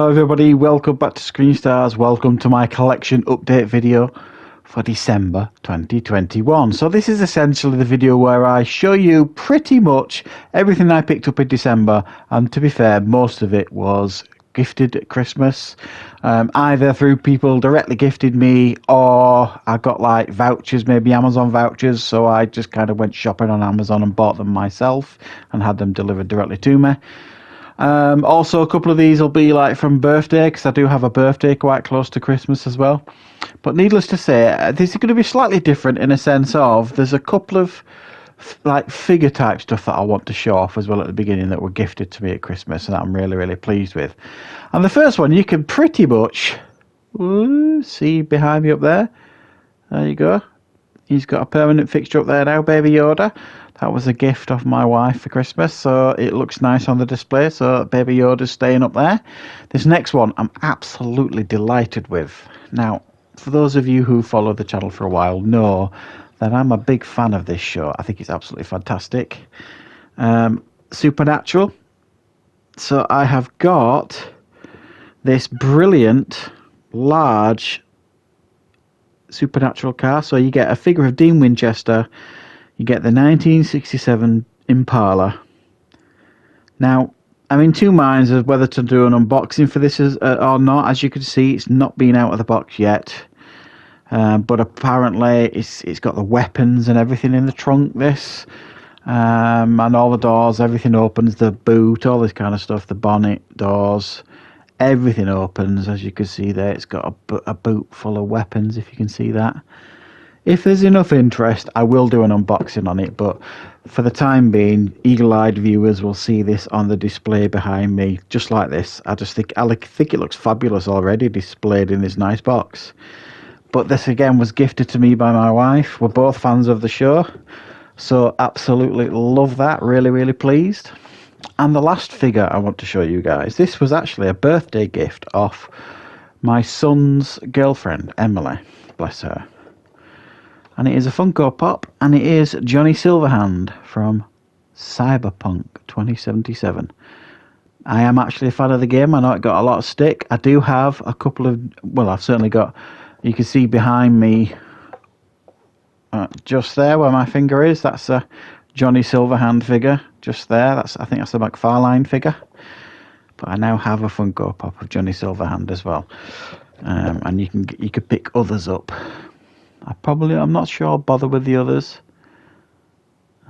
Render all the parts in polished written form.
Hello everybody, welcome back to Screenstars. Welcome to my collection update video for December 2021. So this is essentially the video where I show you pretty much everything I picked up in December, and to be fair, most of it was gifted at Christmas, either through people directly gifted me, or I got like vouchers, maybe Amazon vouchers, so I just kind of went shopping on Amazon and bought them myself and had them delivered directly to me. Also, a couple of these will be like from birthday, because I do have a birthday quite close to Christmas as well. But needless to say, this is going to be slightly different in a sense of there's a couple of like figure type stuff that I want to show off as well at the beginning that were gifted to me at Christmas, and that I'm really pleased with. And the first one you can pretty much see behind me up there. There you go. He's got a permanent fixture up there now, Baby Yoda. That was a gift of my wife for Christmas, so it looks nice on the display, so Baby Yoda's staying up there. This next one I'm absolutely delighted with. Now, for those of you who follow the channel for a while know that I'm a big fan of this show. I think it's absolutely fantastic. Supernatural. So I have got this brilliant, large Supernatural car. So you get a figure of Dean Winchester. You get the 1967 Impala. Now, I'm in two minds of whether to do an unboxing for this or not. As you can see, it's not been out of the box yet. But apparently, it's got the weapons and everything in the trunk, this. And all the doors, everything opens. The boot, all this kind of stuff. The bonnet, doors, everything opens. As you can see there, it's got a boot full of weapons, if you can see that. If there's enough interest, I will do an unboxing on it, but for the time being, eagle-eyed viewers will see this on the display behind me, just like this. I think it looks fabulous already, displayed in this nice box. But this again was gifted to me by my wife. We're both fans of the show, so absolutely love that. Really pleased. And the last figure I want to show you guys, this was actually a birthday gift off my son's girlfriend, Emily, bless her. And it is a Funko Pop, and it is Johnny Silverhand from Cyberpunk 2077. I am actually a fan of the game. I know it got a lot of stick. I do have a couple of, well, I've certainly got, you can see behind me, just there where my finger is, that's a Johnny Silverhand figure, just there. I think that's a McFarlane figure. But I now have a Funko Pop of Johnny Silverhand as well. And you could pick others up. I'm not sure I'll bother with the others,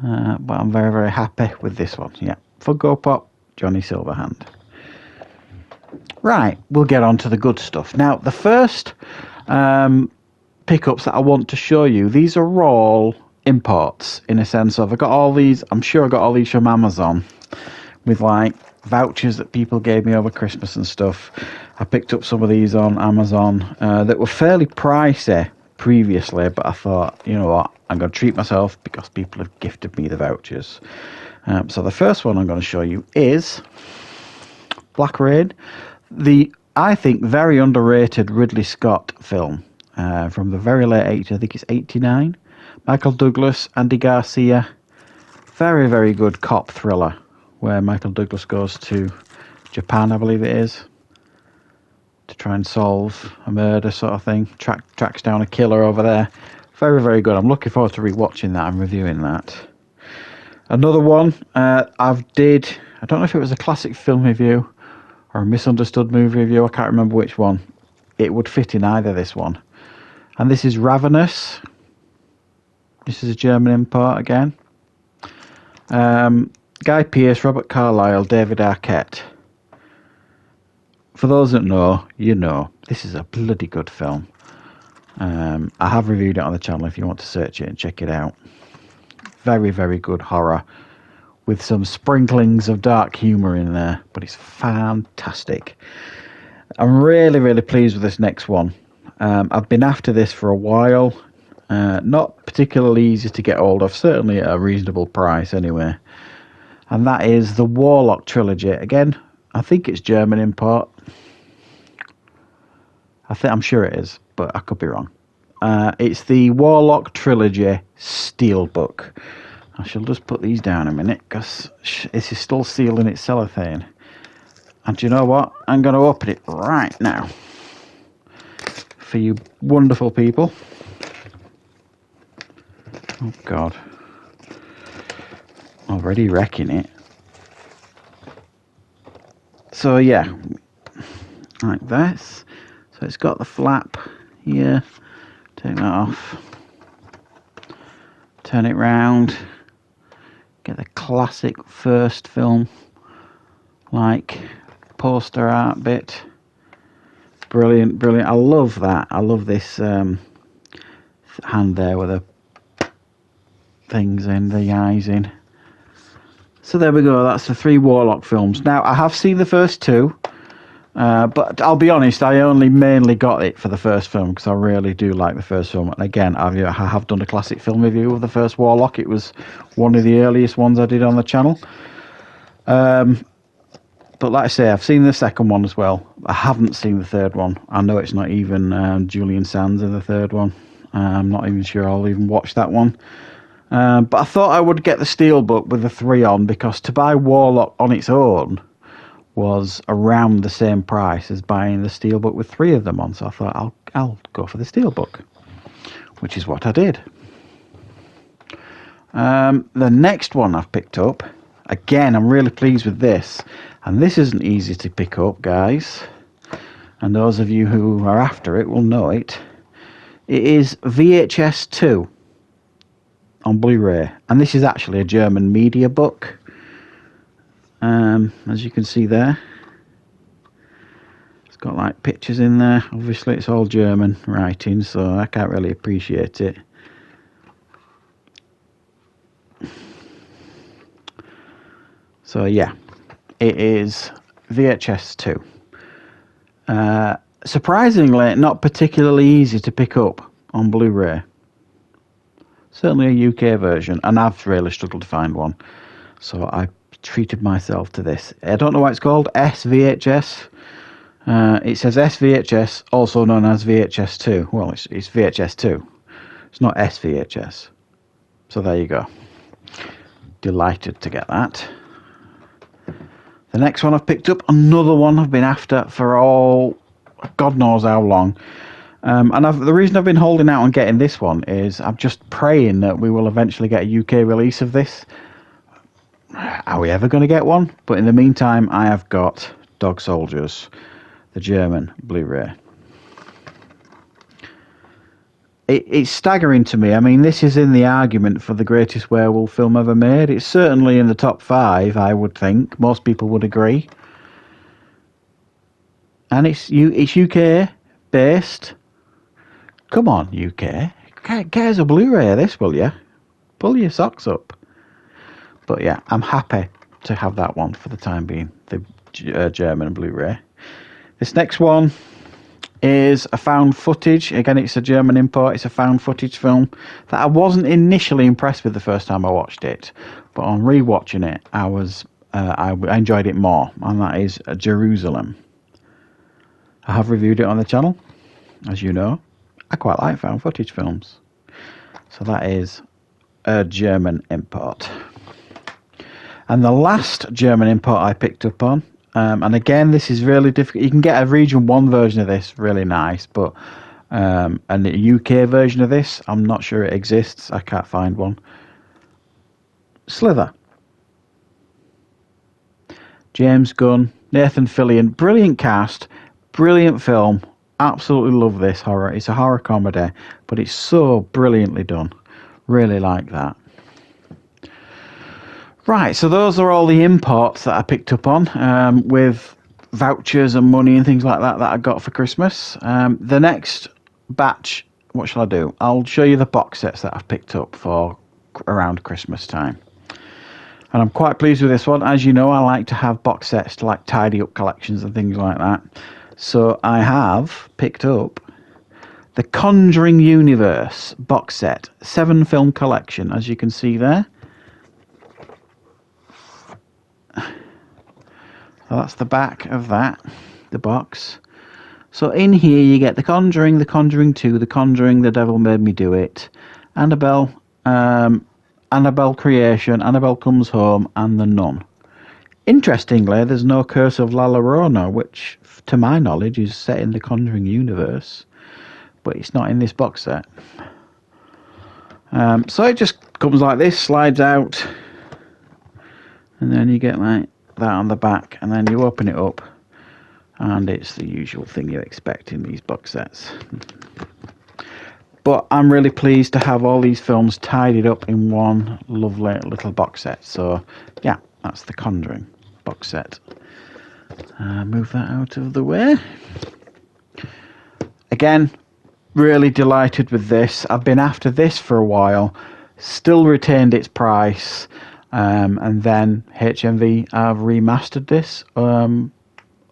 but I'm very happy with this one. Yeah, Funko Pop, Johnny Silverhand. Right, we'll get on to the good stuff. Now, the first pickups that I want to show you, these are all imports in a sense of, I got all these, I'm sure I got all these from Amazon with like vouchers that people gave me over Christmas and stuff. I picked up some of these on Amazon that were fairly pricey previously, but I thought, you know what, I'm going to treat myself because people have gifted me the vouchers. So the first one I'm going to show you is Black Rain, the, I think, very underrated Ridley Scott film from the very late 80s. I think it's 89. Michael Douglas, Andy Garcia. Very good cop thriller where Michael Douglas goes to Japan, I believe it is, to try and solve a murder sort of thing. Tracks down a killer over there. Very good. I'm looking forward to rewatching that and reviewing that. Another one I don't know if it was a classic film review or a misunderstood movie review. I can't remember which one. It would fit in either, this one. And this is Ravenous. This is a German import again. Guy Pearce, Robert Carlyle, David Arquette. For those that know, you know, this is a bloody good film. I have reviewed it on the channel if you want to search it and check it out. Very good horror with some sprinklings of dark humour in there, but it's fantastic. I'm really pleased with this next one. I've been after this for a while. Not particularly easy to get hold of, certainly at a reasonable price anyway. And that is the Warlock trilogy. Again, I think it's German import. I'm sure it is, but I could be wrong. It's the Warlock trilogy Steelbook. I shall just put these down a minute because this is still sealed in its cellophane. And do you know what? I'm going to open it right now for you wonderful people. Oh, God. Already wrecking it. So, yeah. Like this. So, it's got the flap here. Take that off. Turn it round. Get the classic first film, like, poster art bit. Brilliant, brilliant. I love that. I love this hand there with the things in, the eyes in. So there we go. That's the 3 Warlock films. Now, I have seen the first 2, but I'll be honest, I only mainly got it for the first film because I really do like the first film. And again, I have done a classic film review of the first Warlock. It was one of the earliest ones I did on the channel. But like I say, I've seen the second one as well. I haven't seen the third one. I know it's not even Julian Sands in the third one. I'm not even sure I'll even watch that one. But I thought I would get the Steelbook with the 3 on, because to buy Warlock on its own was around the same price as buying the Steelbook with 3 of them on. So I thought I'll go for the Steelbook, which is what I did. The next one I've picked up, again, I'm really pleased with this. And this isn't easy to pick up, guys. And those of you who are after it will know it. It is VHS 2 on Blu-ray. And this is actually a German media book. As you can see there. It's got like pictures in there. Obviously it's all German writing, so I can't really appreciate it. So yeah. It is VHS 2. Surprisingly, not particularly easy to pick up on Blu-ray. Certainly a UK version, and I've really struggled to find one. So I treated myself to this. I don't know why it's called SVHS. It says SVHS, also known as VHS 2. Well, it's VHS 2. It's not SVHS. So there you go. Delighted to get that. The next one I've picked up, another one I've been after for God knows how long. And the reason I've been holding out on getting this one is I'm just praying that we will eventually get a UK release of this. Are we ever going to get one? But in the meantime, I have got Dog Soldiers, the German Blu-ray. It's staggering to me. I mean, this is in the argument for the greatest werewolf film ever made. It's certainly in the top 5, I would think. Most people would agree. And it's UK based. Come on, UK. Get us a Blu-ray of this, will you? Pull your socks up. But yeah, I'm happy to have that one for the time being. The German Blu-ray. This next one is a found footage. Again, it's a German import. It's a found footage film that I wasn't initially impressed with the first time I watched it, but on rewatching it, I enjoyed it more, and that is Jerusalem. I have reviewed it on the channel, as you know. I quite like found footage films, so that is a German import. And the last German import I picked up on. And again, this is really difficult. You can get a Region 1 version of this, really nice, but and the UK version of this, I'm not sure it exists. I can't find one. Slither. James Gunn, Nathan Fillion, brilliant cast, brilliant film. Absolutely love this horror. It's a horror comedy, but it's so brilliantly done. Really like that. Right, so those are all the imports that I picked up on with vouchers and money and things like that I got for Christmas. The next batch, what shall I do? I'll show you the box sets that I've picked up for around Christmas time. And I'm quite pleased with this one. As you know, I like to have box sets to like tidy up collections and things like that. So I have picked up the Conjuring Universe box set, 7-film collection, as you can see there. So that's the back of that, the box. So in here you get The Conjuring, The Conjuring 2, The Conjuring, The Devil Made Me Do It, Annabelle, Annabelle Creation, Annabelle Comes Home, and The Nun. Interestingly, there's no Curse of La Llorona, which, to my knowledge, is set in the Conjuring universe, but it's not in this box set. So it just comes like this, slides out, and then you get like that on the back, and then you open it up, and it's the usual thing you expect in these box sets. But I'm really pleased to have all these films tidied up in one lovely little box set. So yeah, that's the Conjuring box set. Move that out of the way. Again, really delighted with this. I've been after this for a while, still retained its price, and then HMV have remastered this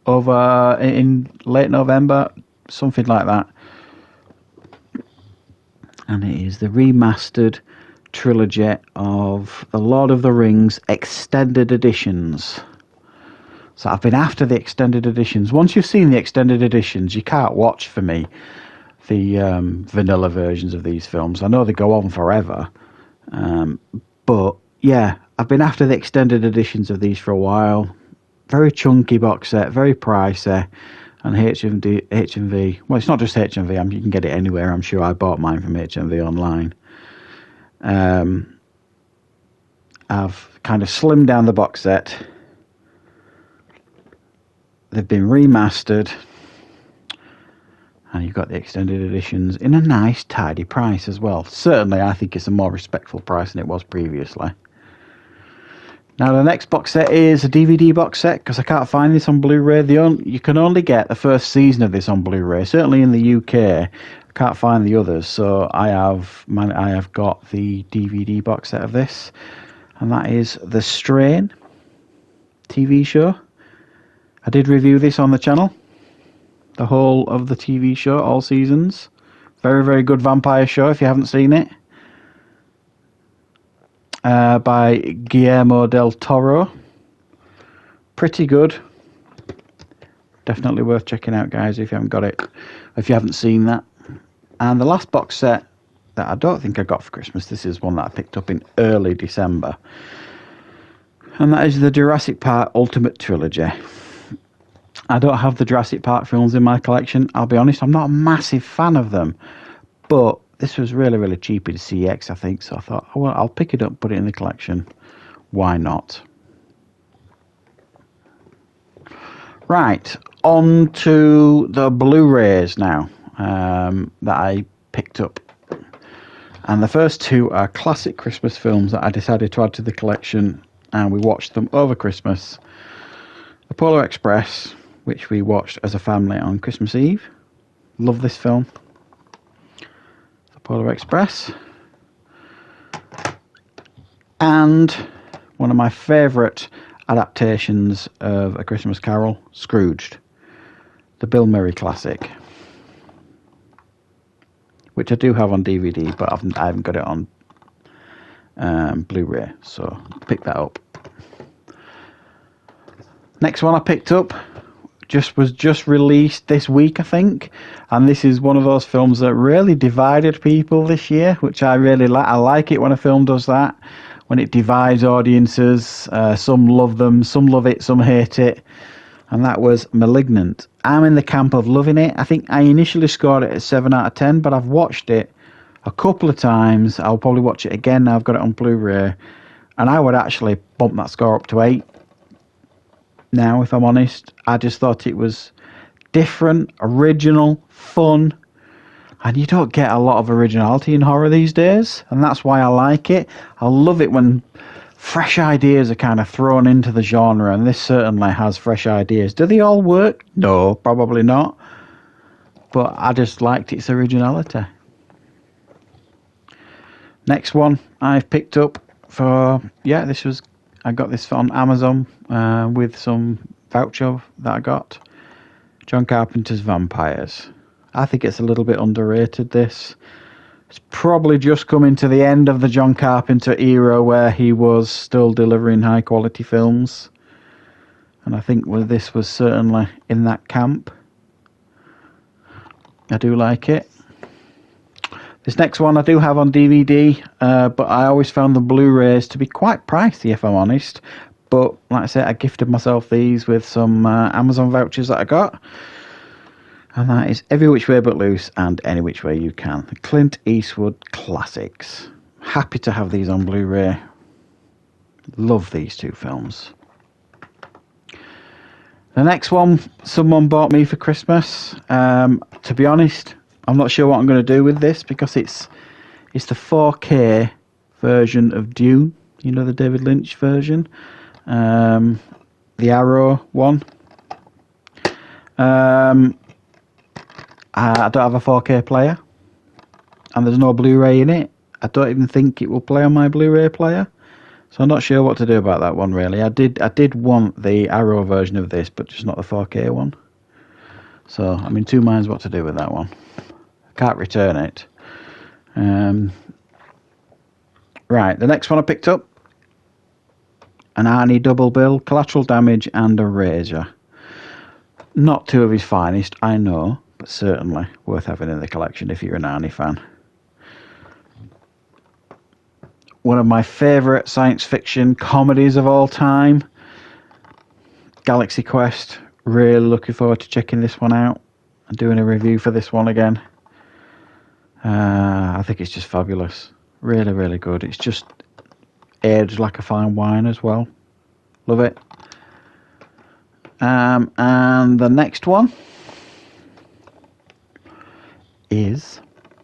over in late November, something like that. And it is the remastered trilogy of the Lord of the Rings extended editions. So I've been after the extended editions. Once you've seen the extended editions, you can't watch, for me, the vanilla versions of these films. I know they go on forever. But yeah, I've been after the extended editions of these for a while. Very chunky box set, very pricey. And HMV, well, it's not just HMV, you can get it anywhere. I'm sure I bought mine from HMV online. I've kind of slimmed down the box set. They've been remastered. And you've got the extended editions in a nice, tidy price as well. Certainly, I think it's a more respectful price than it was previously. Now, the next box set is a DVD box set, because I can't find this on Blu-ray. You can only get the first season of this on Blu-ray. Certainly in the UK, I can't find the others. So I have got the DVD box set of this. And that is The Strain TV show. I did review this on the channel. The whole of the TV show, all seasons. Very, very good vampire show if you haven't seen it. By Guillermo del Toro. Pretty good. Definitely worth checking out, guys, if you haven't got it. If you haven't seen that. And the last box set that I don't think I got for Christmas, this is one that I picked up in early December. And that is the Jurassic Park Ultimate Trilogy. I don't have the Jurassic Park films in my collection. I'll be honest, I'm not a massive fan of them. But this was really, really cheap in CX, I think. So I thought, oh, well, I'll pick it up, put it in the collection. Why not? Right, on to the Blu-rays now that I picked up. And the first two are classic Christmas films that I decided to add to the collection. And we watched them over Christmas. The Polar Express, which we watched as a family on Christmas Eve. Love this film. The Polar Express. And one of my favourite adaptations of A Christmas Carol, Scrooged. The Bill Murray classic. Which I do have on DVD, but I haven't got it on Blu-ray. So pick that up. Next one I picked up was just released this week, I think, and this is one of those films that really divided people this year, which I really like. I like it when a film does that, when it divides audiences. Some love them, some love it, some hate it, and that was Malignant. I'm in the camp of loving it. I think I initially scored it at 7 out of 10, but I've watched it a couple of times. I'll probably watch it again now I've got it on Blu-ray, and I would actually bump that score up to 8. Now, if I'm honest, I just thought it was different, original, fun, and you don't get a lot of originality in horror these days, and that's why I like it. I love it when fresh ideas are kind of thrown into the genre, and this certainly has fresh ideas. Do they all work? No, probably not, but I just liked its originality. Next one I've picked up for, I got this on Amazon with some voucher that I got. John Carpenter's Vampires. I think it's a little bit underrated, this. It's probably just coming to the end of the John Carpenter era where he was still delivering high quality films. And I think this was certainly in that camp. I do like it. This next one I do have on DVD, but I always found the Blu-rays to be quite pricey, if I'm honest. But like I said, I gifted myself these with some Amazon vouchers that I got. And that is Every Which Way But Loose and Any Which Way You Can. The Clint Eastwood classics. Happy to have these on Blu-ray. Love these two films. The next one someone bought me for Christmas. To be honest, I'm not sure what I'm going to do with this because it's the 4K version of Dune. You know, the David Lynch version. The Arrow one. I don't have a 4K player, and there's no Blu-ray in it. I don't even think it will play on my Blu-ray player, so I'm not sure what to do about that one really. I did want the Arrow version of this, but just not the 4K one. So I'm in two minds what to do with that one. I can't return it. Right, the next one I picked up, an Arnie double bill, Collateral Damage and Erasure. Not two of his finest, I know, but certainly worth having in the collection if you're an Arnie fan. One of my favourite science fiction comedies of all time, Galaxy Quest. Really looking forward to checking this one out and doing a review for this one again. I think it's just fabulous. Really, really good. It's just aged like a fine wine as well. Love it. And the next one is,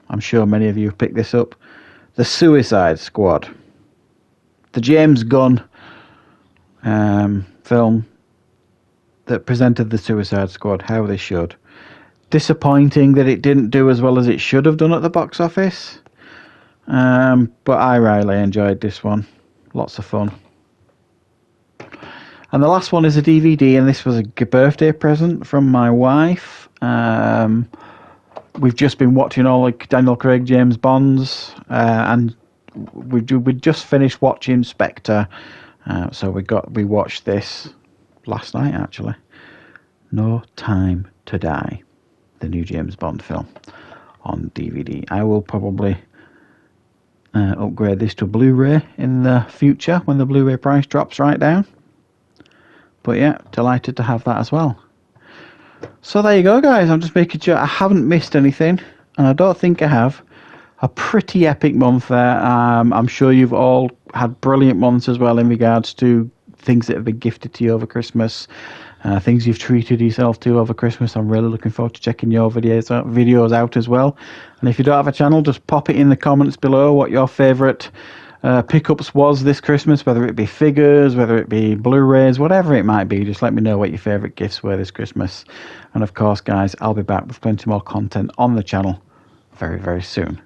I'm sure many of you have picked this up, The Suicide Squad. The James Gunn film that presented The Suicide Squad how they should. Disappointing that it didn't do as well as it should have done at the box office. But I really enjoyed this one. Lots of fun. And the last one is a DVD, and this was a birthday present from my wife. We've just been watching all like Daniel Craig, James Bonds, and we just finished watching Spectre. So we watched this last night actually. No Time to Die, the new James Bond film on DVD. I will probably upgrade this to Blu-ray in the future when the Blu-ray price drops right down. But yeah, delighted to have that as well. So there you go, guys. I'm just making sure I haven't missed anything, and I don't think I have. A pretty epic month there. I'm sure you've all had brilliant months as well in regards to things that have been gifted to you over Christmas, things you've treated yourself to over Christmas. I'm really looking forward to checking your videos out as well. And if you don't have a channel, just pop it in the comments below what your favourite pickups was this Christmas, whether it be figures, whether it be Blu-rays, whatever it might be. Just let me know what your favourite gifts were this Christmas. And of course, guys, I'll be back with plenty more content on the channel very, very soon.